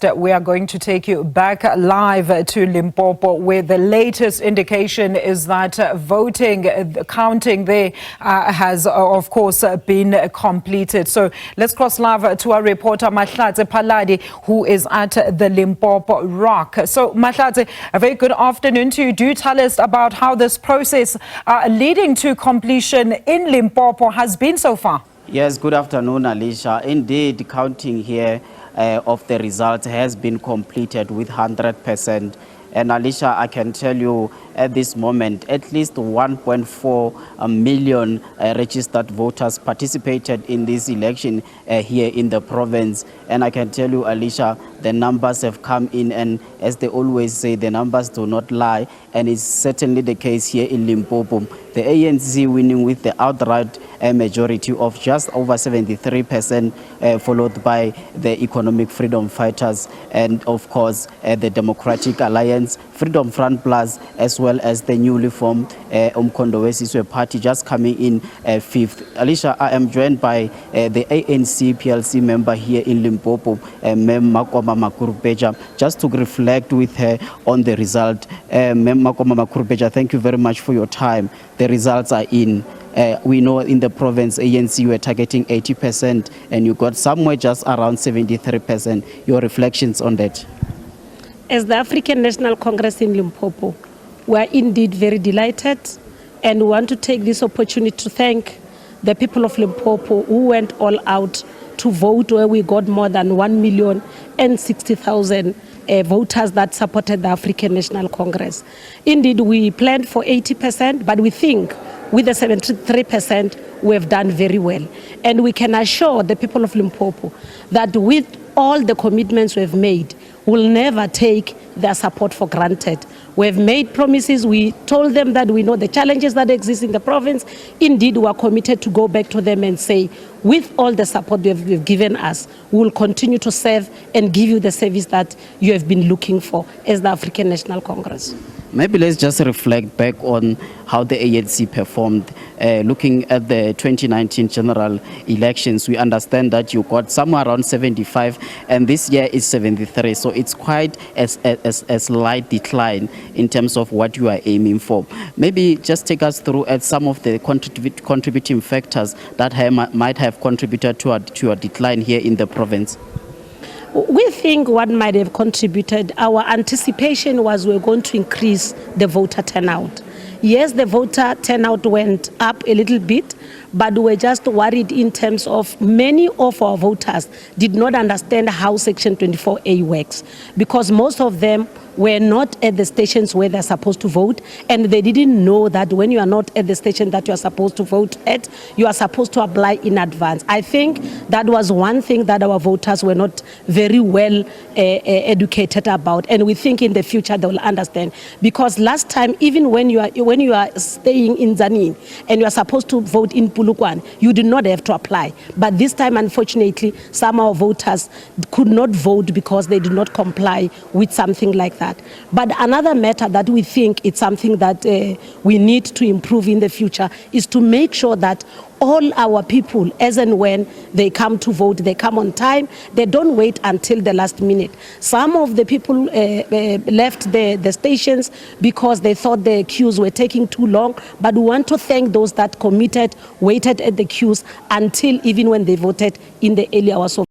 Next, we are going to take you back live to Limpopo, where the latest indication is that counting there has, of course, been completed. So let's cross live to our reporter, Mahlatse Paladi, who is at the Limpopo Rock. So, Mahlatse, a very good afternoon to you. Do tell us about how this process leading to completion in Limpopo has been so far. Yes, good afternoon, Alicia. Indeed, counting here of the results has been completed with 100%. And Alicia, I can tell you at this moment, at least 1.4 million registered voters participated in this election here in the province. And I can tell you, Alicia, the numbers have come in, and as they always say, the numbers do not lie. And it's certainly the case here in Limpopo. The ANC winning with the outright majority of just over 73%, followed by the Economic Freedom Fighters and, of course, the Democratic Alliance, Freedom Front Plus, as well as the newly formed Umkhonto Wesizwe Party, just coming in fifth. Alicia, I am joined by the ANC PLC member here in Limpopo, Mem Makoma Makurupeja, just to reflect with her on the result. Mem Makoma Makurupeja, thank you very much for your time. The results are in. We know in the province, ANC were targeting 80%, and you got somewhere just around 73%. Your reflections on that? As the African National Congress in Limpopo, we are indeed very delighted, and we want to take this opportunity to thank the people of Limpopo who went all out to vote, where we got more than 1,060,000 voters that supported the African National Congress. Indeed, we planned for 80%, but we think with the 73%, we have done very well. And we can assure the people of Limpopo that with all the commitments we've made, we'll never take their support for granted. We've made promises. We told them that we know the challenges that exist in the province. Indeed, we are committed to go back to them and say, with all the support you've given us, we will continue to serve and give you the service that you have been looking for as the African National Congress. Maybe let's just reflect back on how the ANC performed. Looking at the 2019 general elections, we understand that you got somewhere around 75, and this year is 73. So it's quite a slight decline in terms of what you are aiming for. Maybe just take us through at some of the contributing factors that might have contributed to a decline here in the province. We think what might have contributed, our anticipation was we're going to increase the voter turnout. Yes, the voter turnout went up a little bit, but we're just worried in terms of many of our voters did not understand how Section 24A works, because most of them were not at the stations where they're supposed to vote, and they didn't know that when you are not at the station that you are supposed to vote at, you are supposed to apply in advance. I think that was one thing that our voters were not very well educated about, and we think in the future they will understand. Because last time, even when you are staying in Zanin and you are supposed to vote in Pulukwan, you did not have to apply. But this time, unfortunately, some of our voters could not vote because they did not comply with something like that. But another matter that we think it's something that we need to improve in the future is to make sure that all our people, as and when they come to vote, they come on time. They don't wait until the last minute. Some of the people left the stations because they thought the queues were taking too long. But we want to thank those that committed, waited at the queues until even when they voted in the early hours of